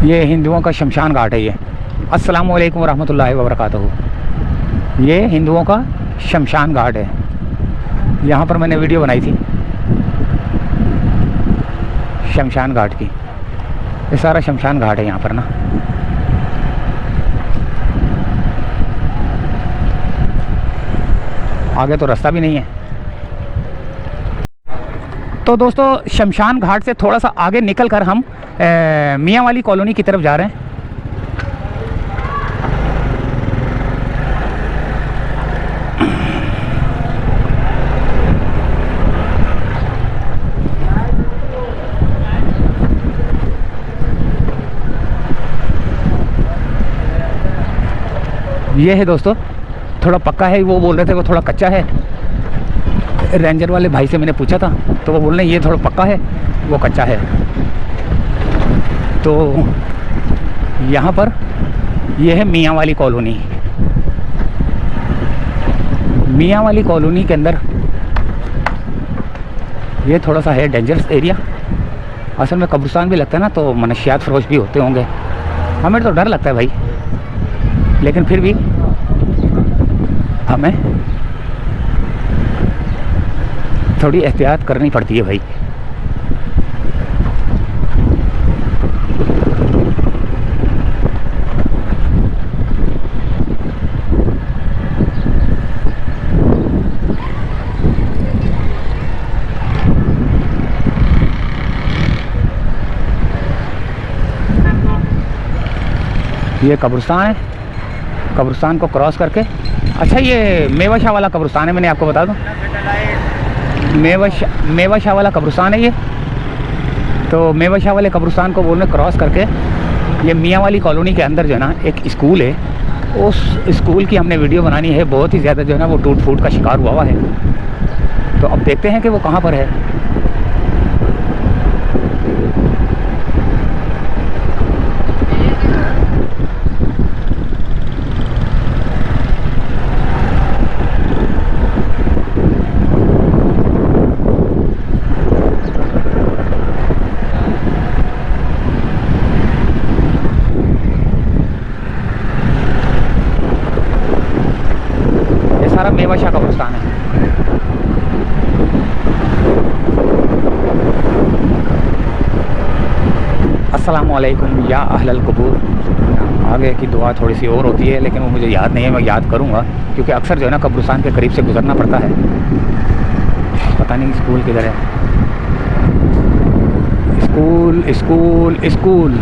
ये हिंदुओं का शमशान घाट है। ये अस्सलामु अलैकुम रहमतुल्लाहि व बरकातहू। ये हिंदुओं का शमशान घाट है। यहाँ पर मैंने वीडियो बनाई थी शमशान घाट की। ये सारा शमशान घाट है यहाँ पर ना। आगे तो रास्ता भी नहीं है। तो दोस्तों शमशान घाट से थोड़ा सा आगे निकल कर हम मियाँ वाली कॉलोनी की तरफ जा रहे हैं। ये है दोस्तों, थोड़ा पक्का है। वो बोल रहे थे वो थोड़ा कच्चा है। रेंजर वाले भाई से मैंने पूछा था तो वो बोल रहे हैं ये थोड़ा पक्का है, वो कच्चा है। तो यहाँ पर ये है मियाँ वाली कॉलोनी। मियाँ वाली कॉलोनी के अंदर ये थोड़ा सा है डेंजरस एरिया। असल में कब्रिस्तान भी लगता है ना, तो मनशियात फरोश भी होते होंगे। हमें तो डर लगता है भाई, लेकिन फिर भी हमें थोड़ी एहतियात करनी पड़ती है भाई। ये कब्रिस्तान है। कब्रिस्तान को क्रॉस करके, अच्छा ये मेवा शाह वाला कब्रिस्तान है। मैंने आपको बता दूं, मेवा शाह वाला कब्रिस्तान है ये। तो मेवा शाह वाले कब्रिस्तान को बोलने क्रॉस करके ये मियाँ वाली कॉलोनी के अंदर जो है ना एक स्कूल है। उस स्कूल की हमने वीडियो बनानी है। बहुत ही ज़्यादा जो है ना वो टूट फूट का शिकार हुआ है। तो अब देखते हैं कि वो कहाँ पर है। सारा मेवा शाह कब्रिस्तान है। अस्सलामु अलैकुम या अहलल क़ुबूर। आगे की दुआ थोड़ी सी और होती है, लेकिन वो मुझे याद नहीं है। मैं याद करूँगा क्योंकि अक्सर जो है ना कब्रिस्तान के करीब से गुजरना पड़ता है। पता नहीं स्कूल किधर है। स्कूल स्कूल स्कूल,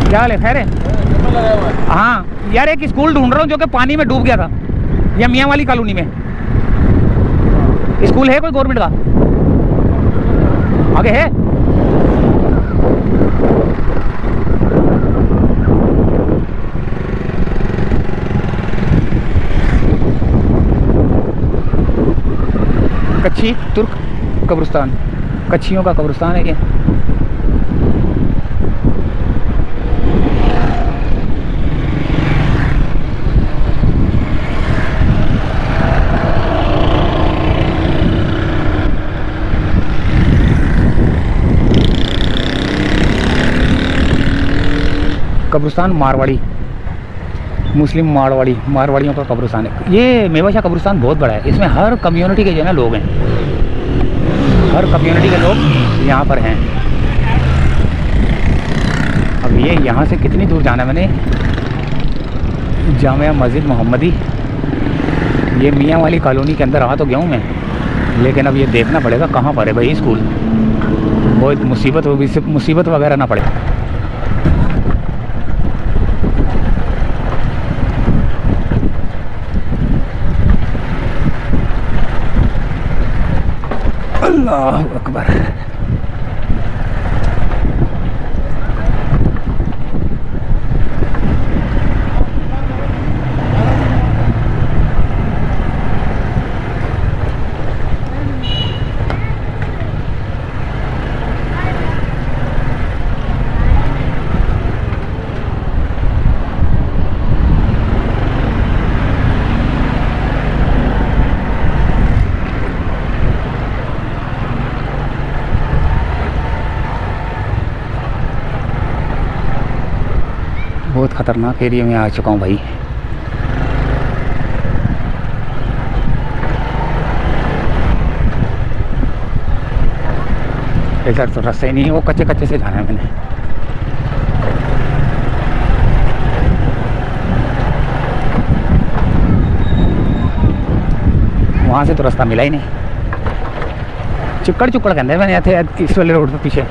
क्या हाल है? खैर है? हाँ यार, एक स्कूल ढूंढ रहा हूँ जो कि पानी में डूब गया था। या मियाँ वाली कॉलोनी में स्कूल है कोई गवर्नमेंट का? आगे है? कच्छी तुर्क कब्रिस्तान, कच्छियों का कब्रिस्तान है ये। कब्रिस्तान मारवाड़ी, मुस्लिम मारवाड़ियों का कब्रिस्तान है ये। मेवा शाह कब्रिस्तान बहुत बड़ा है। इसमें हर कम्युनिटी के जो है ना लोग हैं। हर कम्युनिटी के लोग यहाँ पर हैं। अब ये यहाँ से कितनी दूर जाना है? मैंने जामिया मस्जिद मोहम्मदी, ये मियाँ वाली कॉलोनी के अंदर आ तो गया हूँ मैं, लेकिन अब ये देखना पड़ेगा कहाँ पर है भाई स्कूल। बहुत मुसीबत वगैरह ना पड़े। अल्लाह अकबर। बहुत ख़तरनाक एरिया में आ चुका हूँ भाई। इधर तो रास्ते ही नहीं है, वो कच्चे कच्चे से जाना है मैंने। वहाँ से तो रास्ता मिला ही नहीं, चिक्कड़ चुक्कड़ कहते हैं मैंने थे इस वाले रोड पे पीछे।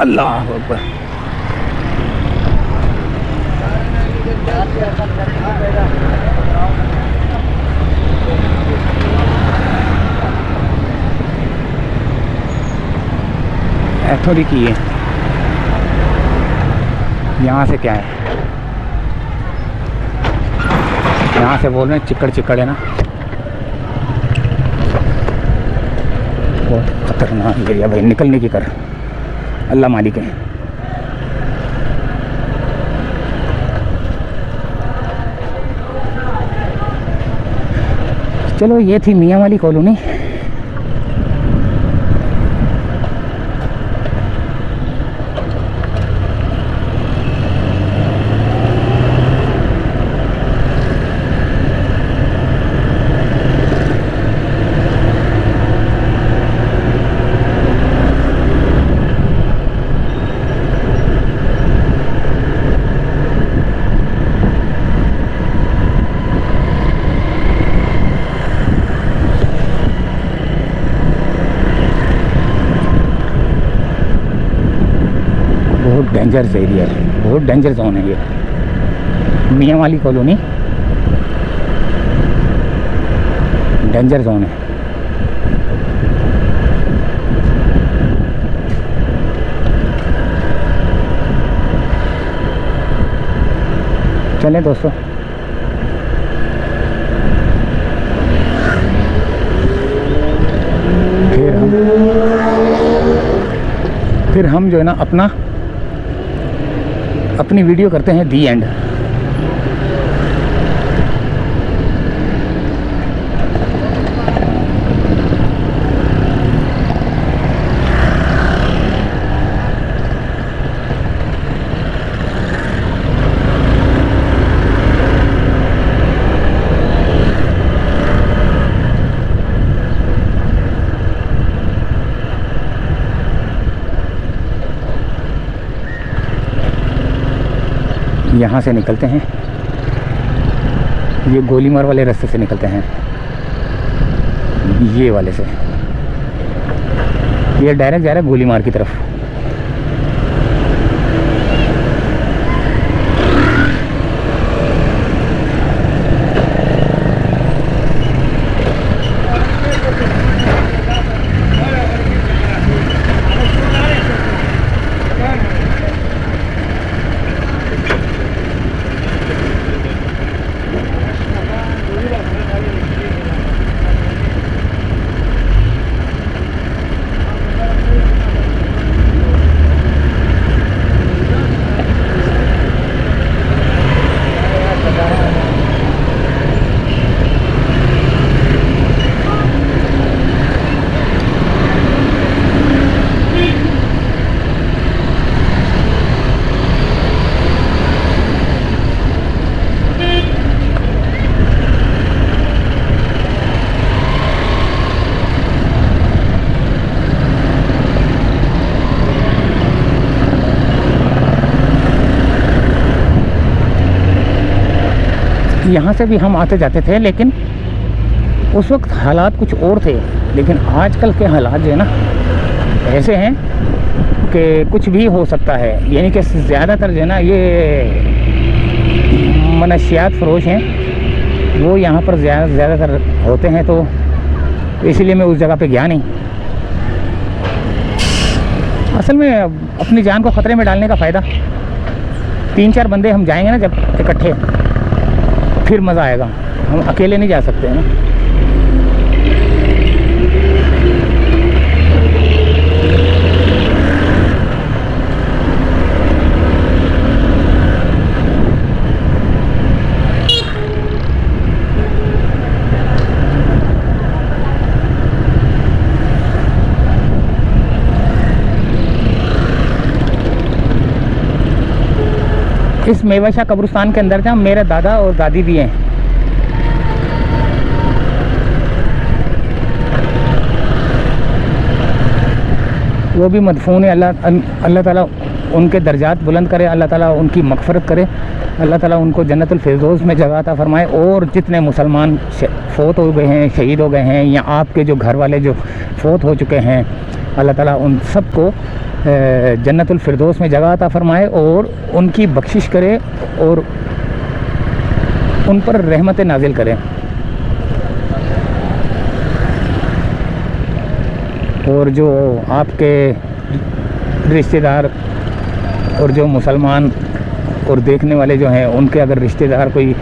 अल्लाह अकबर। थोड़ी की है, यहाँ से क्या है, यहाँ से बोल रहे हैं चिक्कड़ चिक्कड़ है ना, बहुत खतरनाक एरिया भाई। निकलने की कर, अल्लाह मालिक है। चलो ये थी मियाँ वाली कॉलोनी। बहुत डेंजरस एरिया है, बहुत डेंजर जोन है ये मियाँ वाली कॉलोनी, डेंजर जोन है। चलें दोस्तों, फिर हम जो है ना अपनी वीडियो करते हैं दी एंड। यहाँ से निकलते हैं, ये गोलीमार वाले रास्ते से निकलते हैं, ये वाले से। ये डायरेक्ट जा रहा है गोलीमार की तरफ। यहाँ से भी हम आते जाते थे, लेकिन उस वक्त हालात कुछ और थे। लेकिन आजकल के हालात जो है ना ऐसे हैं कि कुछ भी हो सकता है। यानी कि ज़्यादातर जो है ना ये मनशियात फ़रोश हैं, वो यहाँ पर ज़्यादातर होते हैं, तो इसीलिए मैं उस जगह पे गया नहीं। असल में अपनी जान को ख़तरे में डालने का फ़ायदा, 3-4 बंदे हम जाएंगे ना जब इकट्ठे, फिर मज़ा आएगा। हम अकेले नहीं जा सकते हैं ना। इस मेवाशाह कब्रिस्तान के अंदर जहाँ मेरे दादा और दादी भी हैं। वो भी मदफून है। अल्लाह ताला उनके दर्जात बुलंद करे, अल्लाह ताला उनकी मग़फ़िरत करे, अल्लाह ताला उनको जन्नतुल फिरदौस में जगह अता फरमाए। और जितने मुसलमान फ़ौत हो गए हैं, शहीद हो गए हैं, या आपके जो घर वाले जो फ़ौत हो चुके हैं, अल्लाह ताला उन सब को जन्नतुल फिरदौस में जगह अता फरमाए और उनकी बख्शिश करे और उन पर रहमत नाजिल करे। और जो आपके रिश्तेदार और जो मुसलमान और देखने वाले जो हैं, उनके अगर रिश्तेदार कोई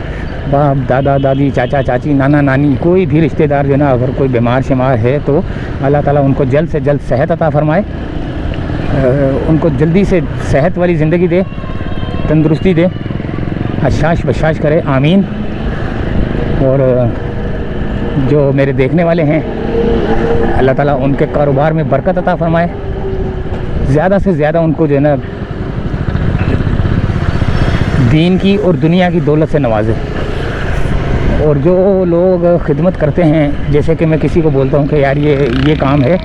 बाप दादा दादी चाचा चाची नाना नानी कोई भी रिश्तेदार जो है ना, अगर कोई बीमार शिमार है तो अल्लाह ताला उनको जल्द से जल्द सेहत अता फरमाए, उनको जल्दी से सेहत वाली ज़िंदगी दे, तंदुरुस्ती दे, हशाश बशाश करे, आमीन। और जो मेरे देखने वाले हैं, अल्लाह ताला उनके कारोबार में बरकत अता फरमाए, ज़्यादा से ज़्यादा उनको जो है ना दीन की और दुनिया की दौलत से नवाजे। और जो लोग खिदमत करते हैं, जैसे कि मैं किसी को बोलता हूँ कि यार ये काम है,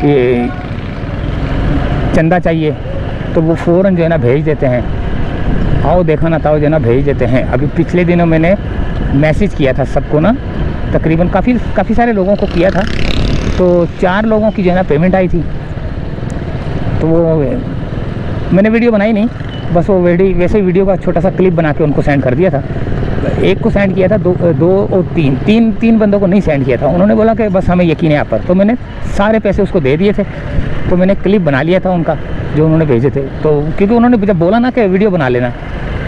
ये चंदा चाहिए, तो वो फ़ौरन जो है ना भेज देते हैं, आओ देखा ना ताओ जो है ना भेज देते हैं। अभी पिछले दिनों मैंने मैसेज किया था सबको ना, तकरीबन काफ़ी सारे लोगों को किया था, तो 4 लोगों की जो है ना पेमेंट आई थी। तो वो मैंने वीडियो बनाई नहीं, बस वो वैसे ही वीडियो का छोटा सा क्लिप बना के उनको सेंड कर दिया था। एक को सेंड किया था, दो और तीन बंदों को नहीं सेंड किया था। उन्होंने बोला कि बस हमें यकीन है आप पर, तो मैंने सारे पैसे उसको दे दिए थे। तो मैंने क्लिप बना लिया था उनका जो उन्होंने भेजे थे, तो क्योंकि उन्होंने जब बोला ना कि वीडियो बना लेना,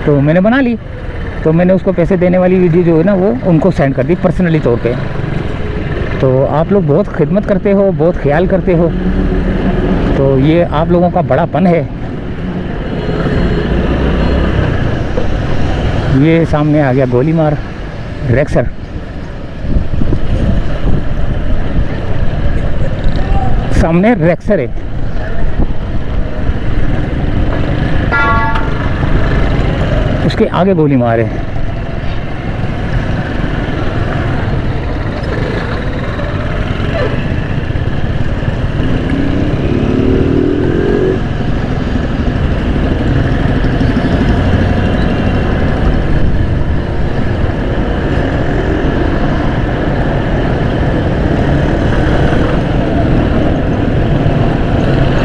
तो मैंने बना ली। तो मैंने उसको पैसे देने वाली वीडियो जो है ना वो उनको सेंड कर दी पर्सनली तौर पे। तो आप लोग बहुत खिदमत करते हो, बहुत ख्याल करते हो, तो ये आप लोगों का बड़ापन है। ये सामने आ गया गोलीमार रेक्सर। सामने रेक्सर है। उसके आगे गोलीमार है।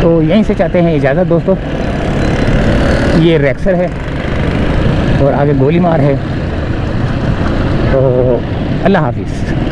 तो यहीं से चाहते हैं इजाज़त दोस्तों। ये रेक्सर है और आगे गोलीमार है। तो अल्लाह हाफिज़।